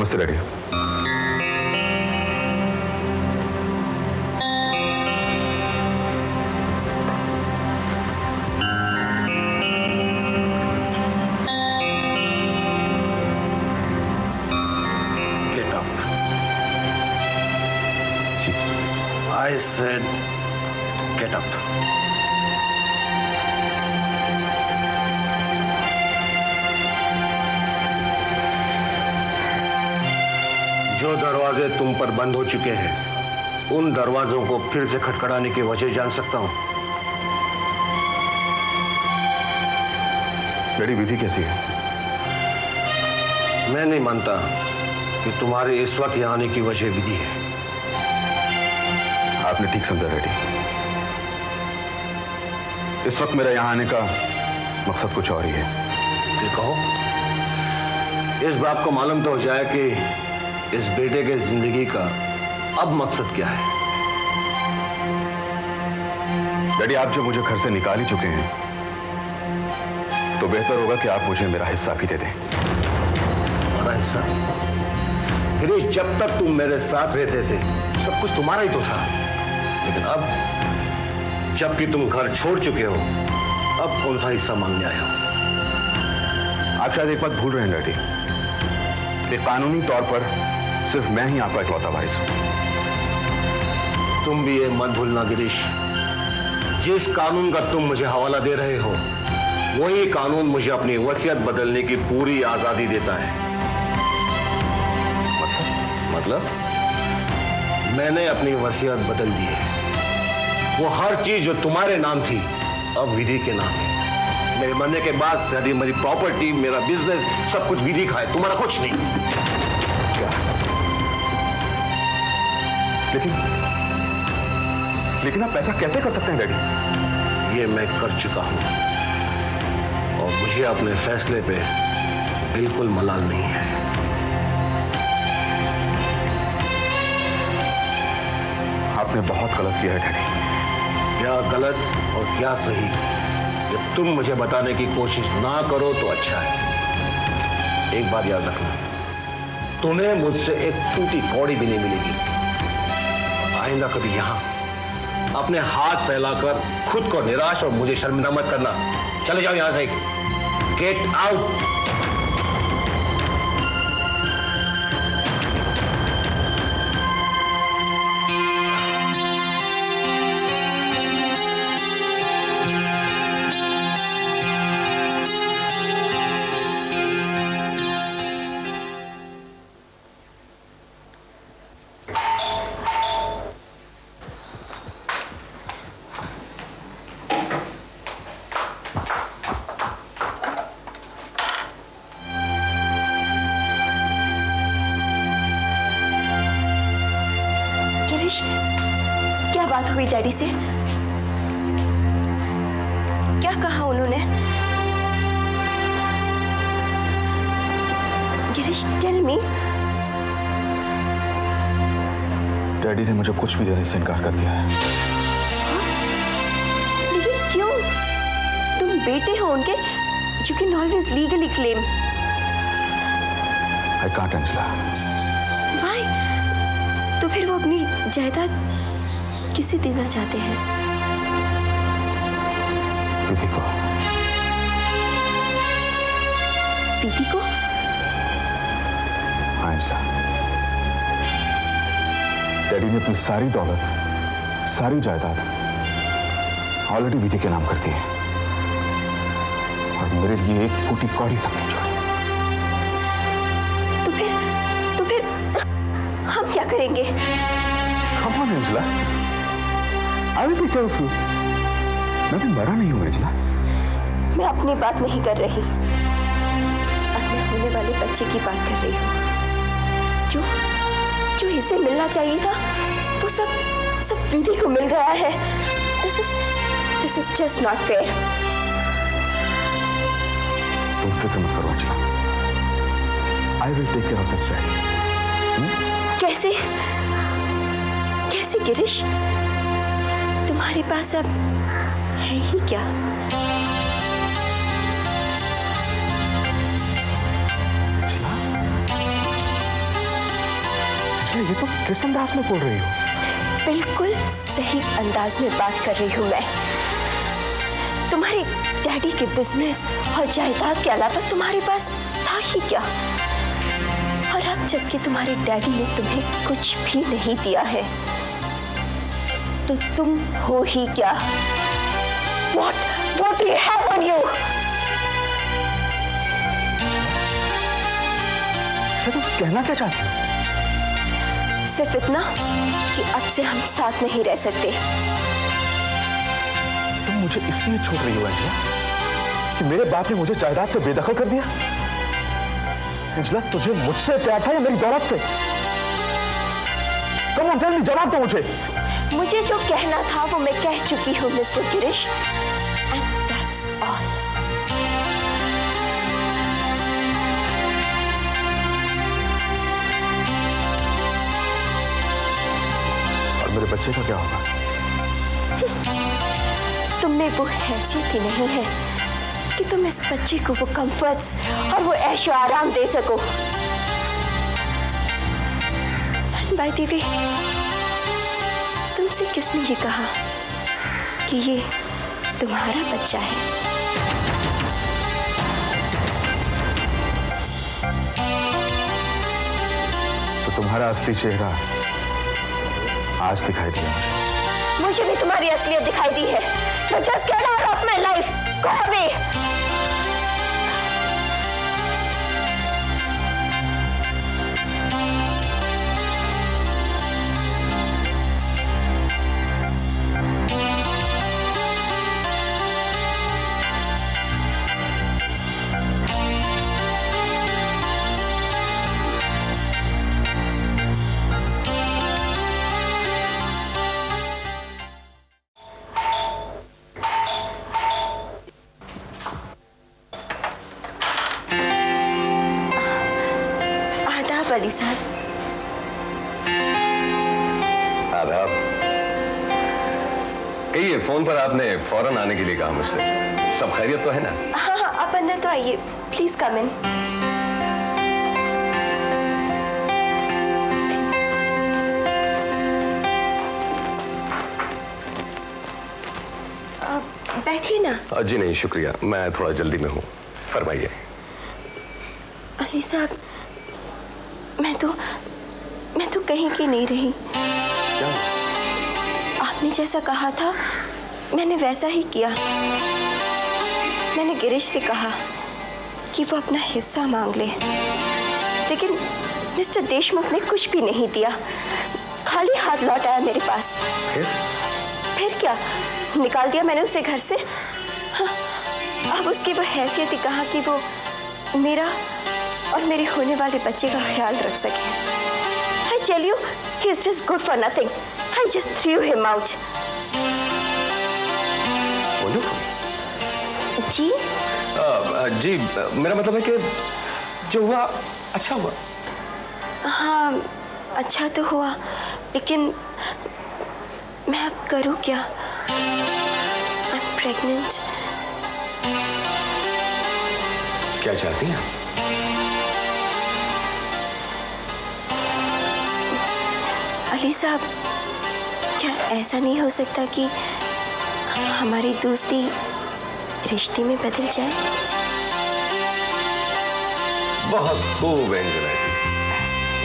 नमस्ते daddy. Get up. I said, get up. जो दरवाजे तुम पर बंद हो चुके हैं, उन दरवाजों को फिर से खटखटाने की वजह जान सकता हूं? डैडी, विधि कैसी है? मैं नहीं मानता कि तुम्हारे इस वक्त यहां आने की वजह विधि है। आपने ठीक समझा डैडी। इस वक्त मेरा यहां आने का मकसद कुछ और ही है। फिर कहो, इस बाप को मालूम तो हो जाए कि इस बेटे के जिंदगी का अब मकसद क्या है। डैडी, आप जब मुझे घर से निकाल ही चुके हैं तो बेहतर होगा कि आप मुझे मेरा हिस्सा भी दे दें। तुम्हारा हिस्सा? गिरीश, जब तक तुम मेरे साथ रहते थे सब कुछ तुम्हारा ही तो था, लेकिन अब जबकि तुम घर छोड़ चुके हो, अब कौन सा हिस्सा मांगने आए हो? आप शायद एक बात भूल रहे हैं डैडी कि कानूनी तौर पर सिर्फ मैं ही आपका इकलौता वारिस हूं। तुम भी ये मत भूलना गिरीश, जिस कानून का तुम मुझे हवाला दे रहे हो वही कानून मुझे अपनी वसीयत बदलने की पूरी आजादी देता है। मतलब मैंने अपनी वसीयत बदल दी है। वो हर चीज जो तुम्हारे नाम थी अब विधि के नाम है। मेरे मरने के बाद सारी मेरी प्रॉपर्टी, मेरा बिजनेस, सब कुछ विधि का है, तुम्हारा कुछ नहीं। क्या? लेकिन आप ऐसा कैसे कर सकते हैं डैडी? ये मैं कर चुका हूं और मुझे अपने फैसले पे बिल्कुल मलाल नहीं है। आपने बहुत गलत किया है डैडी। क्या गलत और क्या सही, जब तुम मुझे बताने की कोशिश ना करो तो अच्छा है। एक बात याद रखना, तुम्हें मुझसे एक टूटी कौड़ी भी नहीं मिलेगी। आइंदा कभी यहां अपने हाथ फैलाकर खुद को निराश और मुझे शर्मिंदा मत करना। चले जाओ यहां से, गेट आउट। क्या बात हुई डैडी से? क्या कहा उन्होंने? Girish, tell me. डैडी ने मुझे कुछ भी देने से इनकार कर दिया है। लेकिन क्यों? तुम बेटे हो उनके। You can always legally claim. I can't, Anjala. Why? तो फिर वो अपनी जायदाद किसे देना चाहते हैं? विधि को। विधि को? हाँ अंजला, डैडी ने अपनी सारी दौलत, सारी जायदाद ऑलरेडी विधि के नाम कर दी है और मेरे लिए एक फूटी कौड़ी तक नहीं छोड़ी। तो फिर हम क्या करेंगे? Come on, Anjala, I will take care of you. मैं भी मरा नहीं हूं अंजला। मैं अपनी बात नहीं कर रही, अपने होने वाले बच्चे की बात कर रही हूँ। जो हिस्से मिलना चाहिए था वो सब विधि को मिल गया है। This is just not fair. तुम फिक्र मत करो अंजला, I will take care of this child. कैसे गिरीश? तुम्हारे पास अब है ही क्या? ये तो किस अंदाज में बोल रही हो? बिल्कुल सही अंदाज में बात कर रही हूँ मैं। तुम्हारे डैडी के बिजनेस और जायदाद के अलावा तुम्हारे पास था ही क्या? और अब जबकि तुम्हारे डैडी ने तुम्हें कुछ भी नहीं दिया है, तो तुम हो ही क्या? What do you have on you? तुम कहना क्या चाहती हो? सिर्फ इतना कि अब से हम साथ नहीं रह सकते। तुम मुझे इसलिए छोड़ रही हो अंजला कि मेरे बाप ने मुझे जायदाद से बेदखल कर दिया? अंजला, तुझे मुझसे प्यार था या मेरी दौलत से? कम ऑन, टेल मी, जवाब दो मुझे। मुझे जो कहना था वो मैं कह चुकी हूँ mister Girish, and that's all. और मेरे बच्चे का क्या होगा? तुमने वो हैसियत ही नहीं है कि तुम इस बच्चे को वो कंफर्ट्स और वो ऐशो आराम दे सको। बाय द वे, तुमसे किसने ये कहा कि ये तुम्हारा बच्चा है? तो तुम्हारा असली चेहरा आज दिखाई दिया मुझे भी तुम्हारी असलियत दिखाई दी है। तो just get out of my life, go away. Ali साहब। आदाब। कहिए, फोन पर आपने फौरन आने के लिए कहा मुझसे। सब खैरियत तो है ना? हाँ हाँ, आप अंदर तो आइए, प्लीज कम इन। बैठिए ना। जी नहीं शुक्रिया, मैं थोड़ा जल्दी में हूँ। फरमाइए। अली साहब, मैं तो कहीं की नहीं रही। क्या? आपने जैसा कहा था मैंने वैसा ही किया। मैंने गिरीश से कहा कि वो अपना हिस्सा मांग ले, लेकिन मिस्टर देशमुख ने कुछ भी नहीं दिया, खाली हाथ लौट आया मेरे पास। फिर क्या, निकाल दिया मैंने उसे घर से। हाँ, अब उसकी वो हैसियत ही कहा कि वो मेरा और मेरे होने वाले बच्चे का ख्याल रख सके। I tell you, he's just good for nothing. I just threw him out. बोलो। जी? जी, मेरा मतलब है कि जो हुआ अच्छा हुआ। हाँ, अच्छा तो हुआ, लेकिन मैं अब करूँ क्या? I'm pregnant. क्या चाहती हैं? अली साहब, क्या ऐसा नहीं हो सकता कि हमारी दोस्ती रिश्ते में बदल जाए? बहुत खूब एंजेला जी,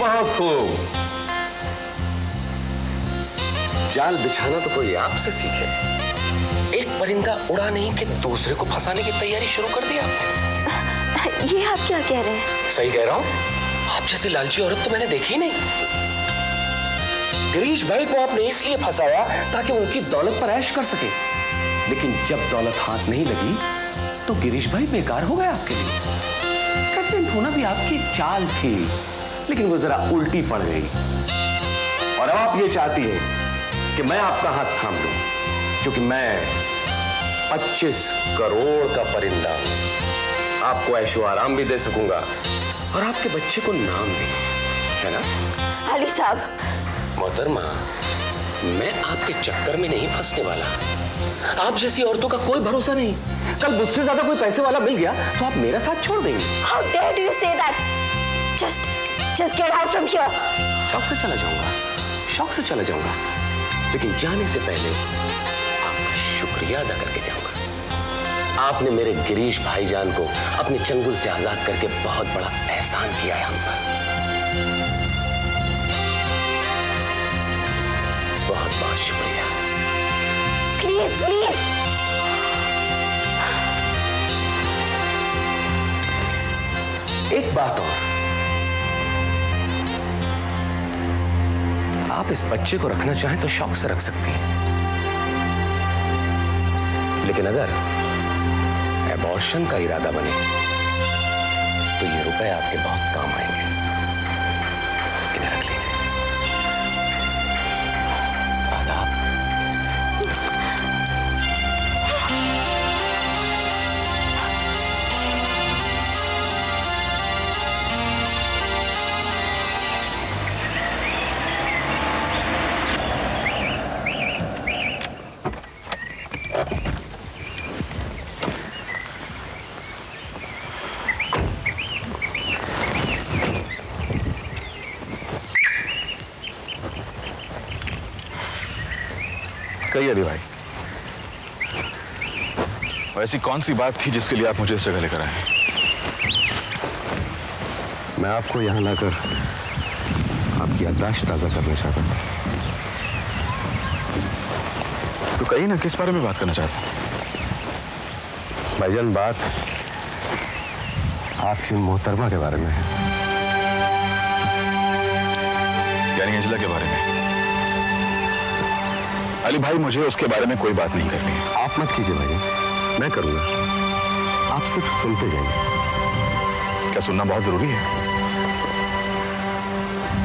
बहुत खूब। जाल बिछाना तो कोई आपसे सीखे। एक परिंदा उड़ा नहीं कि दूसरे को फंसाने की तैयारी शुरू कर दी आपने। ये आप क्या कह रहे हैं? सही कह रहा हूं। आप जैसी लालची औरत तो मैंने देखी ही नहीं। गिरीश भाई को आपने इसलिए फंसाया ताकि उनकी दौलत पर ऐश कर सके, लेकिन जब दौलत हाथ नहीं लगी तो गिरीश भाई बेकार हो गए आपके लिए। प्रेग्नेंट होना भी आपकी चाल थी, लेकिन वो जरा उल्टी पड़ गई। और अब आप ये चाहती है कि मैं आपका हाथ थाम लूं, क्योंकि मैं 25 करोड़ का परिंदा हूं। आपको ऐशो आराम भी दे सकूंगा और आपके बच्चे को नाम भी, है ना? अली साहब। मोहतरमा, मैं आपके चक्कर में नहीं फंसने वाला। आप जैसी औरतों का कोई भरोसा नहीं। कल मुझसे ज्यादा कोई पैसे वाला मिल गया तो आप मेरा साथ छोड़ देंगे। How dare you say that? Just get out from here. शौक से चला जाऊंगा, शौक से चला जाऊंगा, लेकिन जाने से पहले आपका शुक्रिया अदा करके जाऊंगा। आपने मेरे गिरीश भाईजान को अपने चंगुल से आजाद करके बहुत बड़ा एहसान किया है हम पर। बहुत बहुत शुक्रिया। Please leave. एक बात और, आप इस बच्चे को रखना चाहें तो शौक से रख सकती हैं, लेकिन अगर एबॉर्शन का इरादा बने तो ये रुपए आपके बहुत काम आएंगे। इन्हें रख लीजिए। आदाब। कहिए अली भाई, ऐसी कौन सी बात थी जिसके लिए आप मुझे इस जगह लेकर आए? मैं आपको यहां लाकर आपकी याददाश्त ताजा करना चाहता था। तो कहिए ना, किस बारे में बात करना चाहते हैं? भाईजान, बात आपकी मोहतरमा के बारे में है। यानी अंजला के बारे में? अली भाई, मुझे उसके बारे में कोई बात नहीं करनी है। आप मत कीजिए भाईजान, मैं करूंगा। आप सिर्फ सुनते जाइए। क्या सुनना बहुत जरूरी है?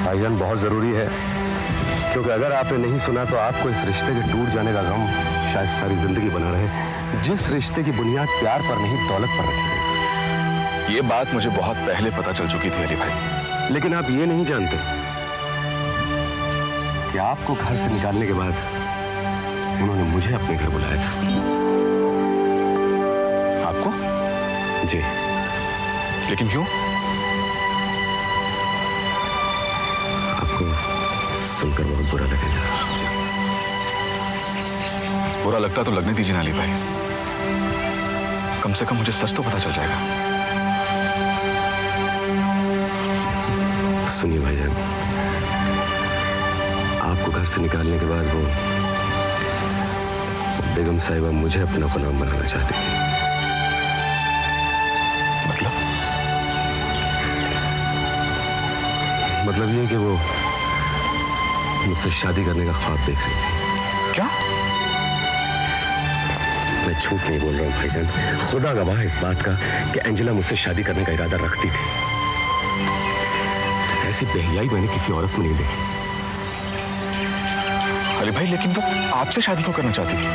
भाईजान, बहुत जरूरी है, क्योंकि अगर आपने नहीं सुना तो आपको इस रिश्ते के टूट जाने का गम शायद सारी जिंदगी बना रहे, जिस रिश्ते की बुनियाद प्यार पर नहीं दौलत पर रखी गई। ये बात मुझे बहुत पहले पता चल चुकी थी अली भाई। लेकिन आप ये नहीं जानते कि आपको घर से निकालने के बाद उन्होंने मुझे अपने घर बुलाया था। आपको? जी। लेकिन क्यों? आपको सुनकर बहुत बुरा लगेगा। बुरा लगता तो लगने दीजिए ना अली भाई, कम से कम मुझे सच तो पता चल जाएगा। सुनिए भाईजान, आपको घर से निकालने के बाद वो बेगम साहिबा मुझे अपना गुलाम बनाना चाहती थी। मतलब ये कि वो मुझसे शादी करने का ख्वाब देख रही थी। क्या? मैं झूठ नहीं बोल रहा हूँ भाईजान, खुदा गवाह है इस बात का कि एंजेला मुझसे शादी करने का इरादा रखती थी। ऐसी बेहयाई मैंने किसी औरत में नहीं देखी। अली भाई, लेकिन वो आपसे शादी क्यों करना चाहती थी?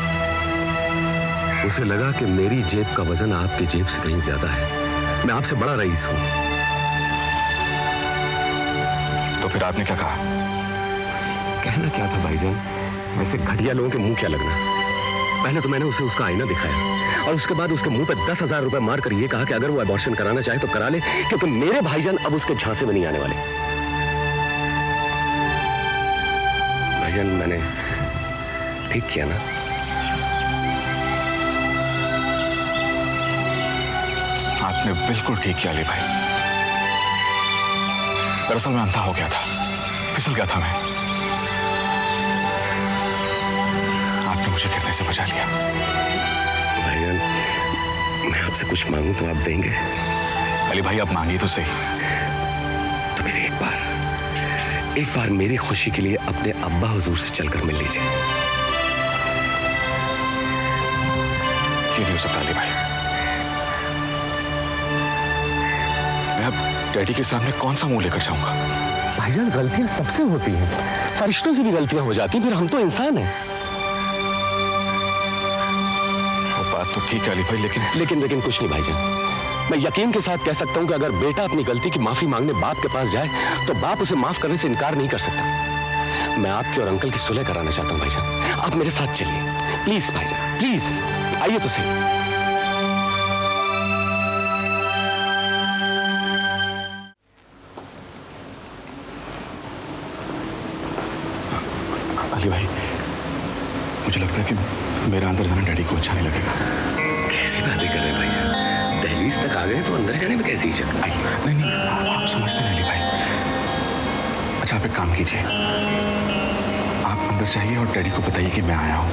उसे लगा कि मेरी जेब का वजन आपकी जेब से कहीं ज्यादा है। मैं आपसे बड़ा रईस हूं। तो फिर आपने क्या कहा? कहना क्या था भाईजान, ऐसे घटिया लोगों के मुंह क्या लगना। पहले तो मैंने उसे उसका आईना दिखाया और उसके बाद उसके मुंह पे 10,000 रुपए मारकर ये कहा कि अगर वो अबॉर्शन कराना चाहे तो करा ले, क्योंकि मेरे भाईजान अब उसके झांसे में नहीं आने वाले। भाईजान, मैंने ठीक किया ना? आपने बिल्कुल ठीक किया अली भाई। दरअसल मैं अंधा हो गया था, फिसल गया था मैं। आपने मुझे गिरने से बचा लिया। भाईजान, मैं आपसे कुछ मांगूं तो आप देंगे? अली भाई, आप मांगिए तो सही। तो मेरे एक बार मेरी खुशी के लिए अपने अब्बा हुजूर से चलकर मिल लीजिए। ये नहीं हो सकता अली भाई। मैं अब डैडी के सामने कौन सा मुंह लेकर जाऊंगा? भाईजान, गलतियां सबसे होती हैं, फरिश्तों से भी गलतियां हो जाती हैं, फिर हम तो इंसान हैं। वो बात तो ठीक है अली भाई, लेकिन कुछ नहीं भाईजान। मैं यकीन के साथ कह सकता हूं कि अगर बेटा अपनी गलती की माफी मांगने बाप के पास जाए तो बाप उसे माफ करने से इनकार नहीं कर सकता। मैं आपके और अंकल की सुलह कराना चाहता हूं भाईजान। आप मेरे साथ चलिए प्लीज भाईजान, प्लीज आइए तो सही। अली भाई, मुझे लगता है कि मेरा अंदर जाना डैडी को अच्छा नहीं लगेगा। कैसी बातें कर रहे हैं भाईजान? दहलीज तक आ गए तो अंदर जाने में कैसी हिचक? आई नहीं नहीं, आप समझते नहीं अली भाई। अच्छा, आप एक काम कीजिए, आप अंदर जाइए और डैडी को बताइए कि मैं आया हूँ।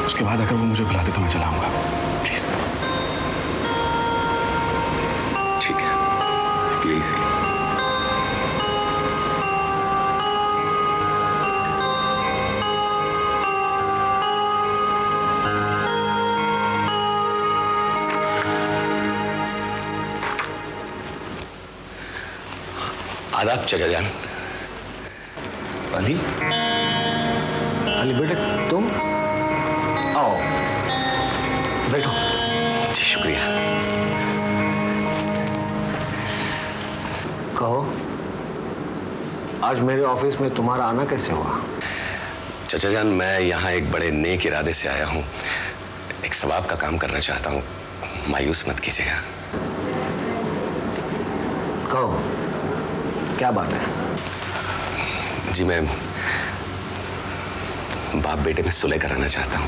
उसके बाद अगर वो मुझे बुलाते तो मैं चला आऊँगा, प्लीज। ठीक है, यही सही। आदाब चाचा जान। अली, अली बेटे तुम आओ, बैठो। जी शुक्रिया। कहो, आज मेरे ऑफिस में तुम्हारा आना कैसे हुआ? चाचा जान, मैं यहाँ एक बड़े नेक इरादे से आया हूँ। एक सवाब का काम करना चाहता हूँ, मायूस मत कीजिएगा। कहो, क्या बात है? जी, मैं बाप बेटे में सुलह कराना चाहता हूँ।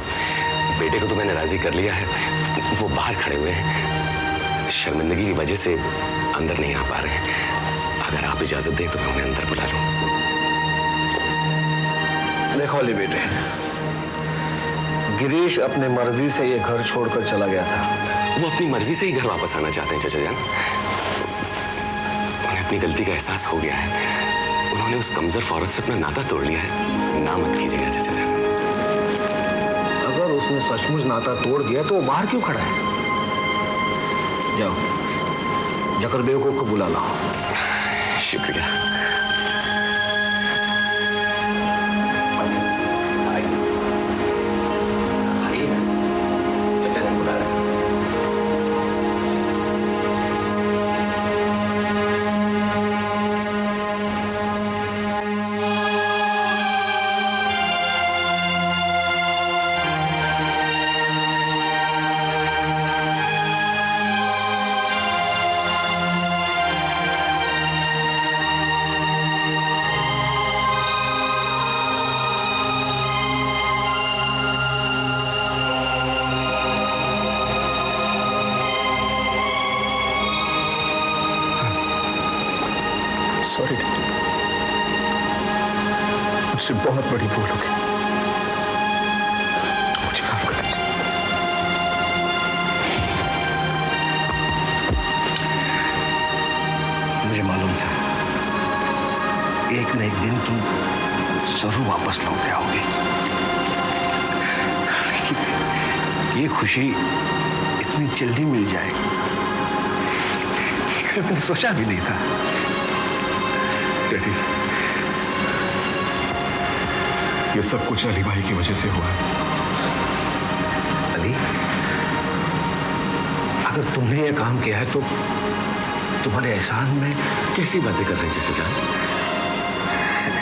बेटे को तो मैंने राजी कर लिया है, वो बाहर खड़े हुए हैं, शर्मिंदगी की वजह से अंदर नहीं आ पा रहे हैं। अगर आप इजाजत दें तो मैं उन्हें अंदर बुला लूं। देखो अली बेटे, गिरीश अपने मर्जी से ये घर छोड़कर चला गया था। वो अपनी मर्जी से ही घर वापस आना चाहते हैं चाचा जान। उन्हें अपनी गलती का एहसास हो गया है। उन्होंने उस कमजोर औरत से अपना नाता तोड़ लिया है। ना मत कीजिएगा चाचा जान। अगर उसने सचमुच नाता तोड़ दिया तो वो बाहर क्यों खड़ा है? जाओ, जाकर बेवकूफ को बुला लाओ। शुक्रिया। चाचा जान बुला रहे हैं। सॉरी डैडी, मुझसे बहुत बड़ी भूल हो गई, मुझे माफ कर दीजिए। मुझे मालूम था एक न एक दिन तुम जरूर वापस लौट के आओगे, लेकिन ये खुशी इतनी जल्दी मिल जाएगी मैंने सोचा भी नहीं था। डैडी, ये सब कुछ अली भाई की वजह से हुआ है। अली, अगर तुमने ये काम किया है तो तुम्हारे एहसान में। कैसी बातें कर रहे हैं चाचा जान?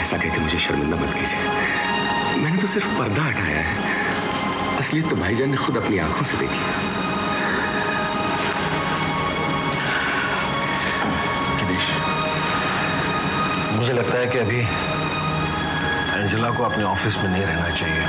ऐसा कहकर मुझे शर्मिंदा मत कीजिए। मैंने तो सिर्फ पर्दा हटाया है, असलियत तो भाईजान ने खुद अपनी आंखों से देखी। गिरीश, मुझे लगता है कि अभी एंजेला को अपने ऑफिस में नहीं रहना चाहिए।